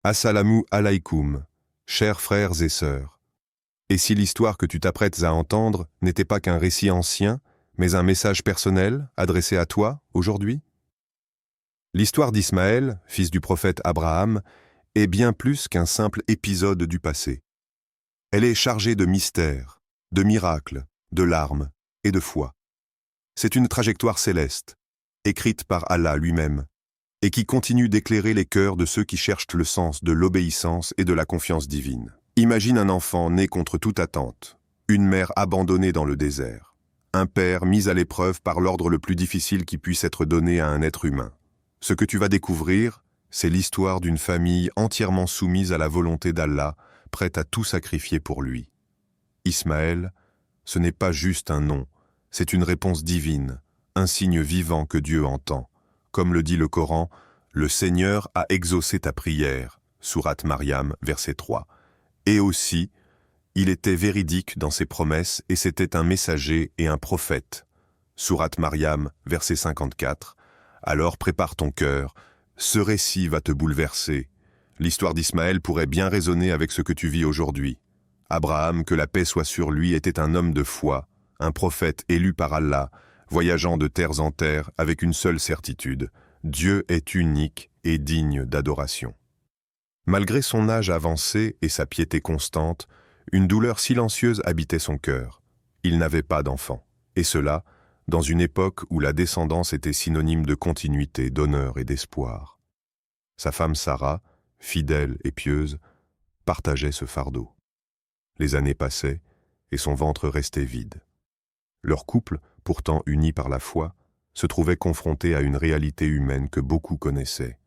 Assalamu alaykoum, chers frères et sœurs. Et si l'histoire que tu t'apprêtes à entendre n'était pas qu'un récit ancien, mais un message personnel adressé à toi aujourd'hui? L'histoire d'Ismaël, fils du prophète Abraham, est bien plus qu'un simple épisode du passé. Elle est chargée de mystères, de miracles, de larmes et de foi. C'est une trajectoire céleste, écrite par Allah lui-même, et qui continue d'éclairer les cœurs de ceux qui cherchent le sens de l'obéissance et de la confiance divine. Imagine un enfant né contre toute attente, une mère abandonnée dans le désert, un père mis à l'épreuve par l'ordre le plus difficile qui puisse être donné à un être humain. Ce que tu vas découvrir, c'est l'histoire d'une famille entièrement soumise à la volonté d'Allah, prête à tout sacrifier pour lui. Ismaël, ce n'est pas juste un nom, c'est une réponse divine, un signe vivant que Dieu entend. Comme le dit le Coran, le Seigneur a exaucé ta prière, sourate Maryam, verset 3. Et aussi, il était véridique dans ses promesses et c'était un messager et un prophète, sourate Maryam, verset 54. Alors prépare ton cœur, ce récit va te bouleverser. L'histoire d'Ismaël pourrait bien résonner avec ce que tu vis aujourd'hui. Abraham, que la paix soit sur lui, était un homme de foi, un prophète élu par Allah, voyageant de terres en terres avec une seule certitude, Dieu est unique et digne d'adoration. Malgré son âge avancé et sa piété constante, une douleur silencieuse habitait son cœur. Il n'avait pas d'enfant, et cela, dans une époque où la descendance était synonyme de continuité, d'honneur et d'espoir. Sa femme Sarah, fidèle et pieuse, partageait ce fardeau. Les années passaient, et son ventre restait vide. Leur couple, pourtant uni par la foi, se trouvait confronté à une réalité humaine que beaucoup connaissaient.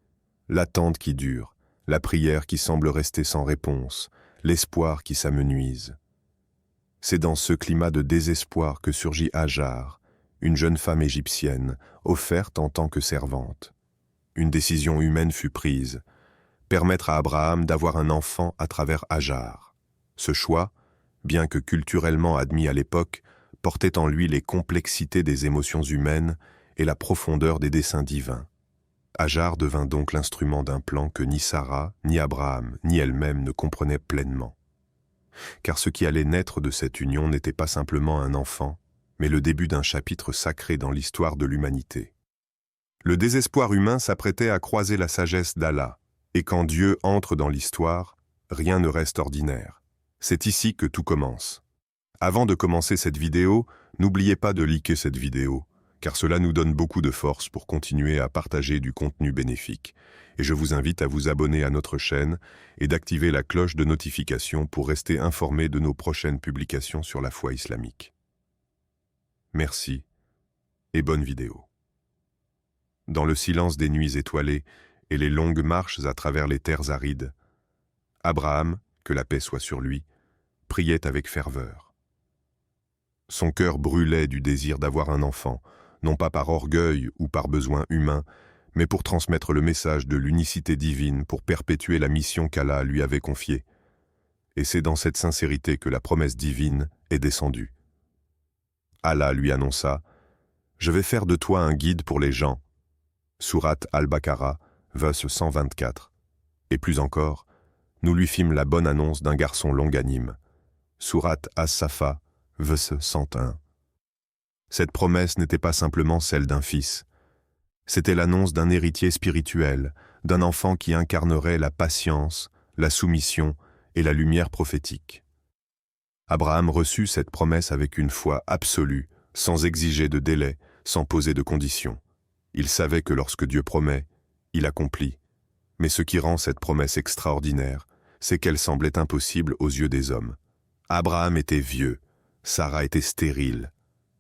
L'attente qui dure, la prière qui semble rester sans réponse, l'espoir qui s'amenuise. C'est dans ce climat de désespoir que surgit Hajar, une jeune femme égyptienne, offerte en tant que servante. Une décision humaine fut prise, permettre à Abraham d'avoir un enfant à travers Hajar. Ce choix, bien que culturellement admis à l'époque, portait en lui les complexités des émotions humaines et la profondeur des desseins divins. Hajar devint donc l'instrument d'un plan que ni Sarah, ni Abraham, ni elle-même ne comprenaient pleinement. Car ce qui allait naître de cette union n'était pas simplement un enfant, mais le début d'un chapitre sacré dans l'histoire de l'humanité. Le désespoir humain s'apprêtait à croiser la sagesse d'Allah, et quand Dieu entre dans l'histoire, rien ne reste ordinaire. C'est ici que tout commence. Avant de commencer cette vidéo, n'oubliez pas de liker cette vidéo, car cela nous donne beaucoup de force pour continuer à partager du contenu bénéfique. Et je vous invite à vous abonner à notre chaîne et d'activer la cloche de notification pour rester informé de nos prochaines publications sur la foi islamique. Merci et bonne vidéo. Dans le silence des nuits étoilées et les longues marches à travers les terres arides, Abraham, que la paix soit sur lui, priait avec ferveur. Son cœur brûlait du désir d'avoir un enfant, non pas par orgueil ou par besoin humain, mais pour transmettre le message de l'unicité divine pour perpétuer la mission qu'Allah lui avait confiée. Et c'est dans cette sincérité que la promesse divine est descendue. Allah lui annonça « Je vais faire de toi un guide pour les gens » Sourate Al-Baqarah, verset 124. Et plus encore, nous lui fîmes la bonne annonce d'un garçon longanime. Sourate As-Safa, verset 101. Cette promesse n'était pas simplement celle d'un fils. C'était l'annonce d'un héritier spirituel, d'un enfant qui incarnerait la patience, la soumission et la lumière prophétique. Abraham reçut cette promesse avec une foi absolue, sans exiger de délai, sans poser de conditions. Il savait que lorsque Dieu promet, il accomplit. Mais ce qui rend cette promesse extraordinaire, c'est qu'elle semblait impossible aux yeux des hommes. Abraham était vieux, Sarah était stérile.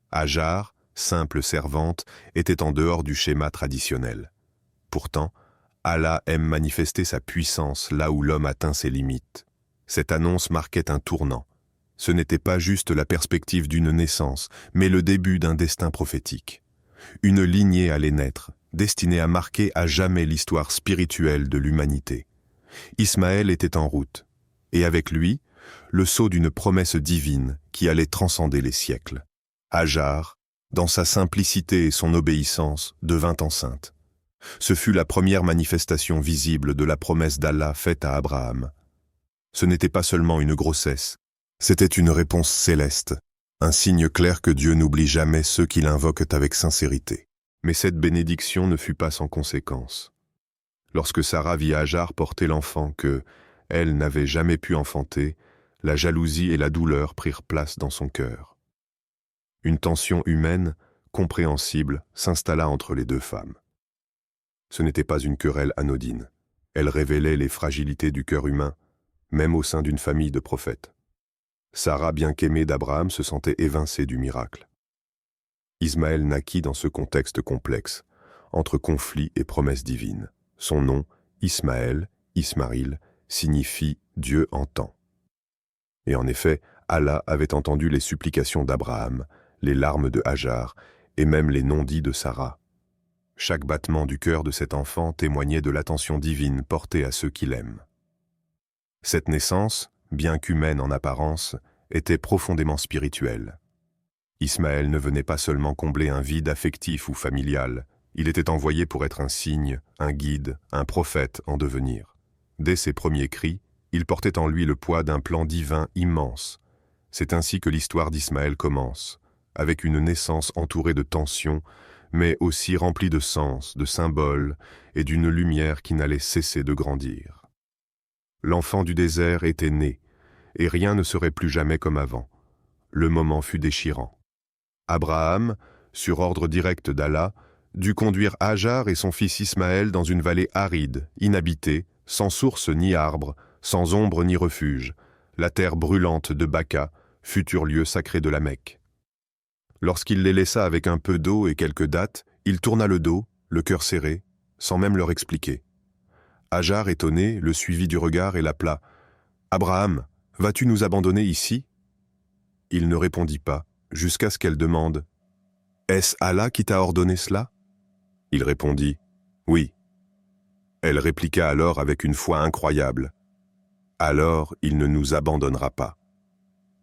Hajar, simple servante, était en dehors du schéma traditionnel. Pourtant, Allah aime manifester sa puissance là où l'homme atteint ses limites. Cette annonce marquait un tournant. Ce n'était pas juste la perspective d'une naissance, mais le début d'un destin prophétique. Une lignée allait naître, destinée à marquer à jamais l'histoire spirituelle de l'humanité. Ismaël était en route, et avec lui, le sceau d'une promesse divine qui allait transcender les siècles. Hajar, dans sa simplicité et son obéissance, devint enceinte. Ce fut la première manifestation visible de la promesse d'Allah faite à Abraham. Ce n'était pas seulement une grossesse, c'était une réponse céleste, un signe clair que Dieu n'oublie jamais ceux qui l'invoquent avec sincérité. Mais cette bénédiction ne fut pas sans conséquence. Lorsque Sarah vit Hajar porter l'enfant que, elle n'avait jamais pu enfanter, la jalousie et la douleur prirent place dans son cœur. Une tension humaine, compréhensible, s'installa entre les deux femmes. Ce n'était pas une querelle anodine. Elle révélait les fragilités du cœur humain, même au sein d'une famille de prophètes. Sarah, bien qu'aimée d'Abraham, se sentait évincée du miracle. Ismaël naquit dans ce contexte complexe, entre conflits et promesses divines. Son nom, Ismaël, Ismaïl, signifie « Dieu entend ». Et en effet, Allah avait entendu les supplications d'Abraham, les larmes de Hajar et même les non-dits de Sarah. Chaque battement du cœur de cet enfant témoignait de l'attention divine portée à ceux qui l'aiment. Cette naissance, bien qu'humaine en apparence, était profondément spirituelle. Ismaël ne venait pas seulement combler un vide affectif ou familial, il était envoyé pour être un signe, un guide, un prophète en devenir. Dès ses premiers cris, il portait en lui le poids d'un plan divin immense. C'est ainsi que l'histoire d'Ismaël commence, avec une naissance entourée de tensions, mais aussi remplie de sens, de symboles et d'une lumière qui n'allait cesser de grandir. L'enfant du désert était né, et rien ne serait plus jamais comme avant. Le moment fut déchirant. Abraham, sur ordre direct d'Allah, dut conduire Hajar et son fils Ismaël dans une vallée aride, inhabitée, sans source ni arbre, sans ombre ni refuge, la terre brûlante de Baka, futur lieu sacré de la Mecque. Lorsqu'il les laissa avec un peu d'eau et quelques dattes, il tourna le dos, le cœur serré, sans même leur expliquer. Hajar, étonné, le suivit du regard et l'appela. « Abraham, vas-tu nous abandonner ici ?» Il ne répondit pas, jusqu'à ce qu'elle demande « Est-ce Allah qui t'a ordonné cela ?» Il répondit « Oui. » Elle répliqua alors avec une foi incroyable. « Alors il ne nous abandonnera pas. »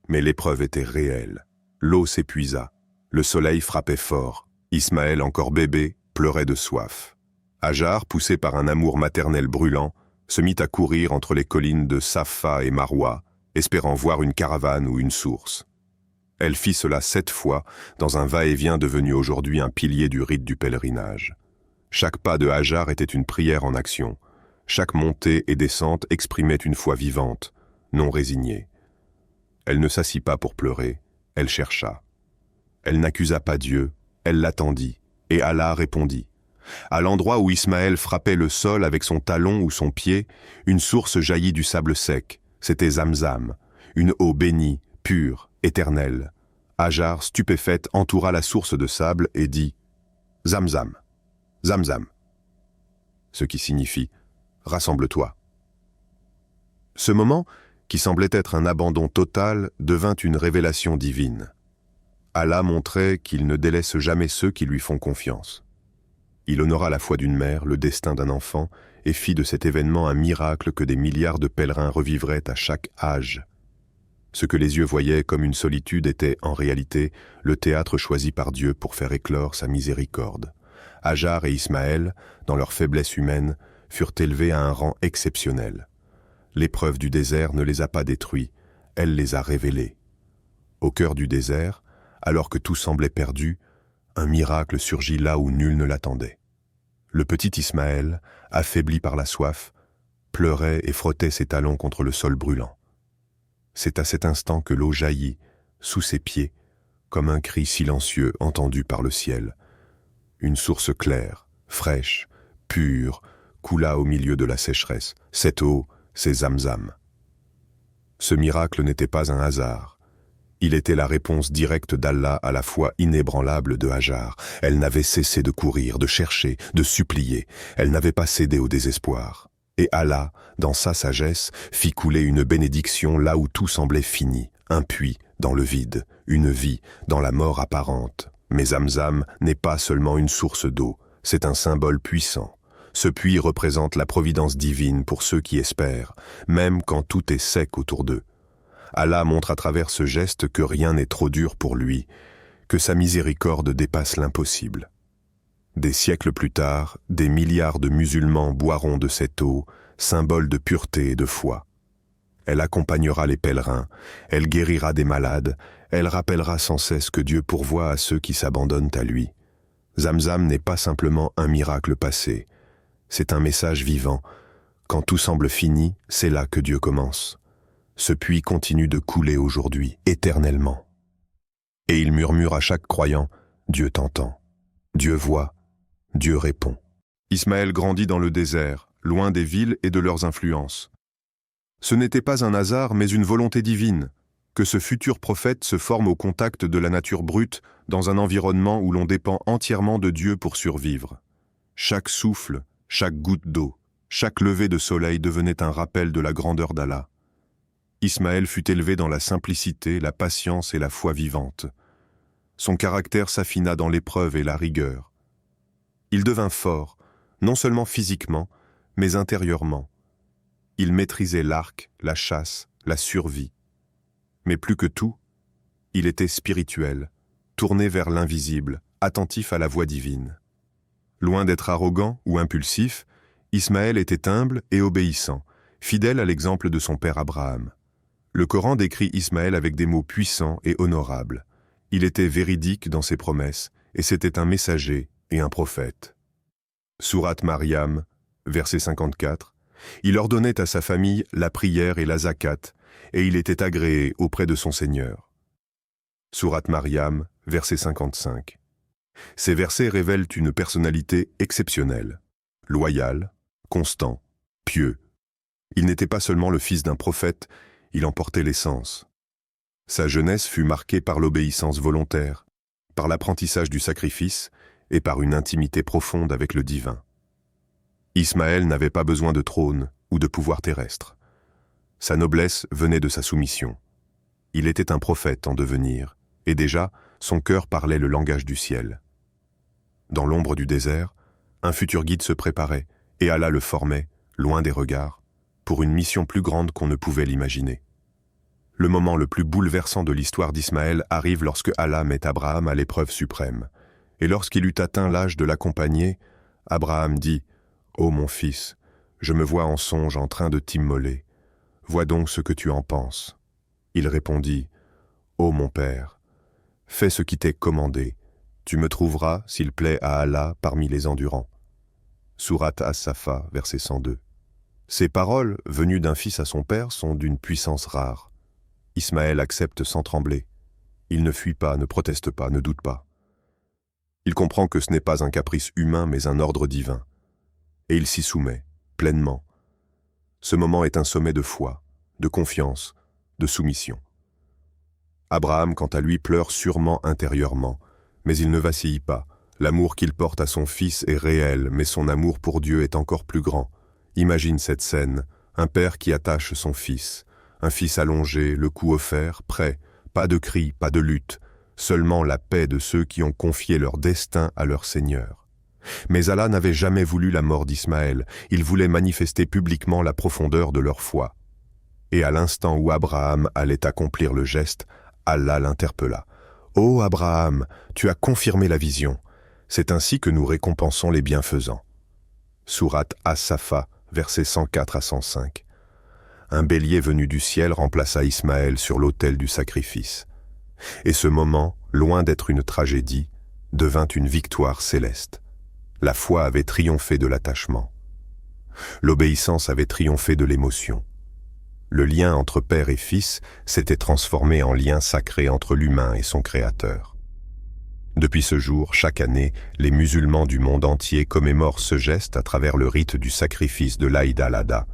Mais l'épreuve était réelle. L'eau s'épuisa. Le soleil frappait fort. Ismaël, encore bébé, pleurait de soif. Hajar, poussé par un amour maternel brûlant, se mit à courir entre les collines de Safa et Marwa, espérant voir une caravane ou une source. Elle fit cela 7 fois, dans un va-et-vient devenu aujourd'hui un pilier du rite du pèlerinage. Chaque pas de Hajar était une prière en action. Chaque montée et descente exprimait une foi vivante, non résignée. Elle ne s'assit pas pour pleurer, elle chercha. Elle n'accusa pas Dieu, elle l'attendit, et Allah répondit. À l'endroit où Ismaël frappait le sol avec son talon ou son pied, une source jaillit du sable sec. C'était Zamzam, une eau bénie, pure, éternelle. Hajar, stupéfaite, entoura la source de sable et dit « Zamzam, Zamzam », ce qui signifie « rassemble-toi ». Ce moment, qui semblait être un abandon total, devint une révélation divine. Allah montrait qu'il ne délaisse jamais ceux qui lui font confiance. Il honora la foi d'une mère, le destin d'un enfant, et fit de cet événement un miracle que des milliards de pèlerins revivraient à chaque âge. Ce que les yeux voyaient comme une solitude était, en réalité, le théâtre choisi par Dieu pour faire éclore sa miséricorde. Hajar et Ismaël, dans leur faiblesse humaine, furent élevés à un rang exceptionnel. L'épreuve du désert ne les a pas détruits, elle les a révélés. Au cœur du désert, alors que tout semblait perdu, un miracle surgit là où nul ne l'attendait. Le petit Ismaël, affaibli par la soif, pleurait et frottait ses talons contre le sol brûlant. C'est à cet instant que l'eau jaillit, sous ses pieds, comme un cri silencieux entendu par le ciel. Une source claire, fraîche, pure, coula au milieu de la sécheresse. Cette eau, c'est Zamzam. Ce miracle n'était pas un hasard. Il était la réponse directe d'Allah à la foi inébranlable de Hajar. Elle n'avait cessé de courir, de chercher, de supplier. Elle n'avait pas cédé au désespoir. Et Allah, dans sa sagesse, fit couler une bénédiction là où tout semblait fini, un puits dans le vide, une vie dans la mort apparente. Mais Zamzam n'est pas seulement une source d'eau, c'est un symbole puissant. Ce puits représente la providence divine pour ceux qui espèrent, même quand tout est sec autour d'eux. Allah montre à travers ce geste que rien n'est trop dur pour lui, que sa miséricorde dépasse l'impossible. Des siècles plus tard, des milliards de musulmans boiront de cette eau, symbole de pureté et de foi. Elle accompagnera les pèlerins, elle guérira des malades, elle rappellera sans cesse que Dieu pourvoit à ceux qui s'abandonnent à lui. Zamzam n'est pas simplement un miracle passé, c'est un message vivant. Quand tout semble fini, c'est là que Dieu commence. Ce puits continue de couler aujourd'hui, éternellement. Et il murmure à chaque croyant, Dieu t'entend, Dieu voit, Dieu répond. Ismaël grandit dans le désert, loin des villes et de leurs influences. Ce n'était pas un hasard, mais une volonté divine, que ce futur prophète se forme au contact de la nature brute dans un environnement où l'on dépend entièrement de Dieu pour survivre. Chaque souffle, chaque goutte d'eau, chaque lever de soleil devenait un rappel de la grandeur d'Allah. Ismaël fut élevé dans la simplicité, la patience et la foi vivante. Son caractère s'affina dans l'épreuve et la rigueur. Il devint fort, non seulement physiquement, mais intérieurement. Il maîtrisait l'arc, la chasse, la survie. Mais plus que tout, il était spirituel, tourné vers l'invisible, attentif à la voix divine. Loin d'être arrogant ou impulsif, Ismaël était humble et obéissant, fidèle à l'exemple de son père Abraham. Le Coran décrit Ismaël avec des mots puissants et honorables. Il était véridique dans ses promesses, et c'était un messager et un prophète. Sourate Maryam, verset 54, il ordonnait à sa famille la prière et la zakat, et il était agréé auprès de son Seigneur. Sourate Maryam, verset 55. Ces versets révèlent une personnalité exceptionnelle, loyale, constant, pieux. Il n'était pas seulement le fils d'un prophète, il en portait l'essence. Sa jeunesse fut marquée par l'obéissance volontaire, par l'apprentissage du sacrifice et par une intimité profonde avec le divin. Ismaël n'avait pas besoin de trône ou de pouvoir terrestre. Sa noblesse venait de sa soumission. Il était un prophète en devenir, et déjà, son cœur parlait le langage du ciel. Dans l'ombre du désert, un futur guide se préparait, et Allah le formait, loin des regards, pour une mission plus grande qu'on ne pouvait l'imaginer. Le moment le plus bouleversant de l'histoire d'Ismaël arrive lorsque Allah met Abraham à l'épreuve suprême. Et lorsqu'il eut atteint l'âge de l'accompagner, Abraham dit « Ô mon fils, je me vois en songe en train de t'immoler. Vois donc ce que tu en penses. » Il répondit « Ô mon père, fais ce qui t'est commandé. Tu me trouveras, s'il plaît à Allah, parmi les endurants. » Sourate As-Safa, verset 102. Ces paroles, venues d'un fils à son père, sont d'une puissance rare. Ismaël accepte sans trembler. Il ne fuit pas, ne proteste pas, ne doute pas. Il comprend que ce n'est pas un caprice humain, mais un ordre divin. Et il s'y soumet, pleinement. Ce moment est un sommet de foi, de confiance, de soumission. Abraham, quant à lui, pleure sûrement intérieurement, mais il ne vacille pas. L'amour qu'il porte à son fils est réel, mais son amour pour Dieu est encore plus grand. Imagine cette scène, un père qui attache son fils, un fils allongé, le cou offert, prêt, pas de cris, pas de lutte, seulement la paix de ceux qui ont confié leur destin à leur Seigneur. Mais Allah n'avait jamais voulu la mort d'Ismaël, il voulait manifester publiquement la profondeur de leur foi. Et à l'instant où Abraham allait accomplir le geste, Allah l'interpella. « Ô Abraham, tu as confirmé la vision. C'est ainsi que nous récompensons les bienfaisants. » Sourate As-Safa, versets 104 à 105. Un bélier venu du ciel remplaça Ismaël sur l'autel du sacrifice. Et ce moment, loin d'être une tragédie, devint une victoire céleste. La foi avait triomphé de l'attachement. L'obéissance avait triomphé de l'émotion. Le lien entre père et fils s'était transformé en lien sacré entre l'humain et son Créateur. Depuis ce jour, chaque année, les musulmans du monde entier commémorent ce geste à travers le rite du sacrifice de l'Aïd al-Adha.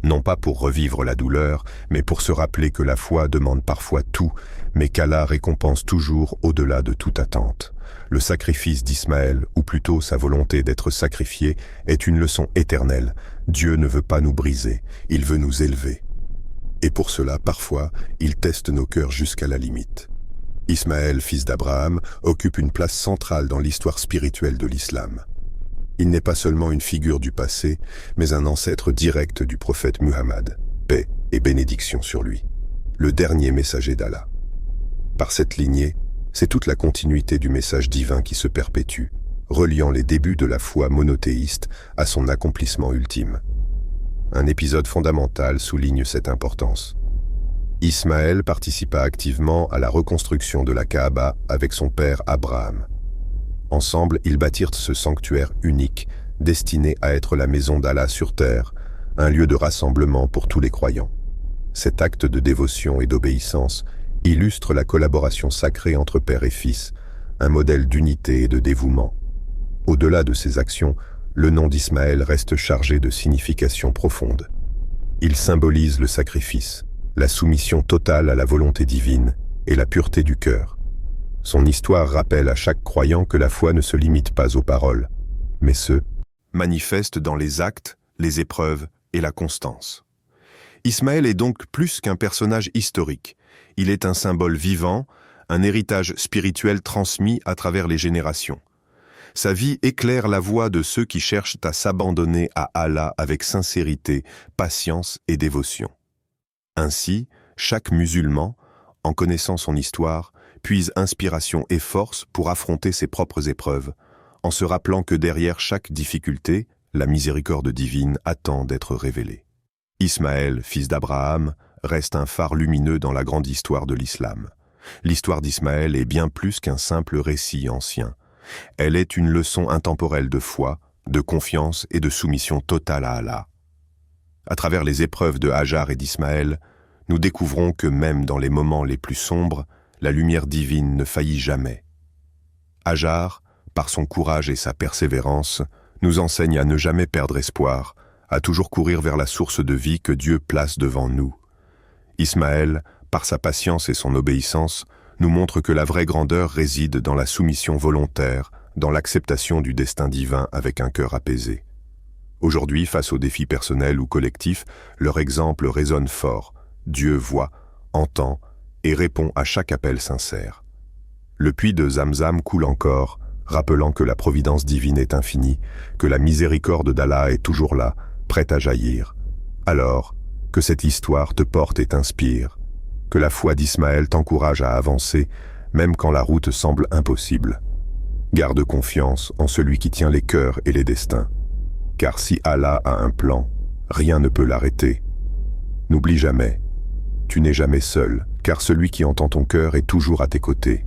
Non pas pour revivre la douleur, mais pour se rappeler que la foi demande parfois tout, mais qu'Allah récompense toujours au-delà de toute attente. Le sacrifice d'Ismaël, ou plutôt sa volonté d'être sacrifié, est une leçon éternelle. Dieu ne veut pas nous briser, il veut nous élever. Et pour cela, parfois, il teste nos cœurs jusqu'à la limite. Ismaël, fils d'Abraham, occupe une place centrale dans l'histoire spirituelle de l'islam. Il n'est pas seulement une figure du passé, mais un ancêtre direct du prophète Muhammad, paix et bénédiction sur lui, le dernier messager d'Allah. Par cette lignée, c'est toute la continuité du message divin qui se perpétue, reliant les débuts de la foi monothéiste à son accomplissement ultime. Un épisode fondamental souligne cette importance. Ismaël participa activement à la reconstruction de la Kaaba avec son père Abraham. Ensemble, ils bâtirent ce sanctuaire unique, destiné à être la maison d'Allah sur terre, un lieu de rassemblement pour tous les croyants. Cet acte de dévotion et d'obéissance illustre la collaboration sacrée entre père et fils, un modèle d'unité et de dévouement. Au-delà de ces actions, le nom d'Ismaël reste chargé de signification profonde. Il symbolise le sacrifice, la soumission totale à la volonté divine et la pureté du cœur. Son histoire rappelle à chaque croyant que la foi ne se limite pas aux paroles, mais se manifeste dans les actes, les épreuves et la constance. Ismaël est donc plus qu'un personnage historique. Il est un symbole vivant, un héritage spirituel transmis à travers les générations. Sa vie éclaire la voie de ceux qui cherchent à s'abandonner à Allah avec sincérité, patience et dévotion. Ainsi, chaque musulman, en connaissant son histoire, puise inspiration et force pour affronter ses propres épreuves, en se rappelant que derrière chaque difficulté, la miséricorde divine attend d'être révélée. Ismaël, fils d'Abraham, reste un phare lumineux dans la grande histoire de l'islam. L'histoire d'Ismaël est bien plus qu'un simple récit ancien. Elle est une leçon intemporelle de foi, de confiance et de soumission totale à Allah. À travers les épreuves de Hajar et d'Ismaël, nous découvrons que même dans les moments les plus sombres, la lumière divine ne faillit jamais. Hajar, par son courage et sa persévérance, nous enseigne à ne jamais perdre espoir, à toujours courir vers la source de vie que Dieu place devant nous. Ismaël, par sa patience et son obéissance, nous montre que la vraie grandeur réside dans la soumission volontaire, dans l'acceptation du destin divin avec un cœur apaisé. Aujourd'hui, face aux défis personnels ou collectifs, leur exemple résonne fort. Dieu voit, entend et répond à chaque appel sincère. Le puits de Zamzam coule encore, rappelant que la providence divine est infinie, que la miséricorde d'Allah est toujours là, prête à jaillir. Alors, que cette histoire te porte et t'inspire, que la foi d'Ismaël t'encourage à avancer, même quand la route semble impossible. Garde confiance en celui qui tient les cœurs et les destins, car si Allah a un plan, rien ne peut l'arrêter. N'oublie jamais, tu n'es jamais seul, car celui qui entend ton cœur est toujours à tes côtés.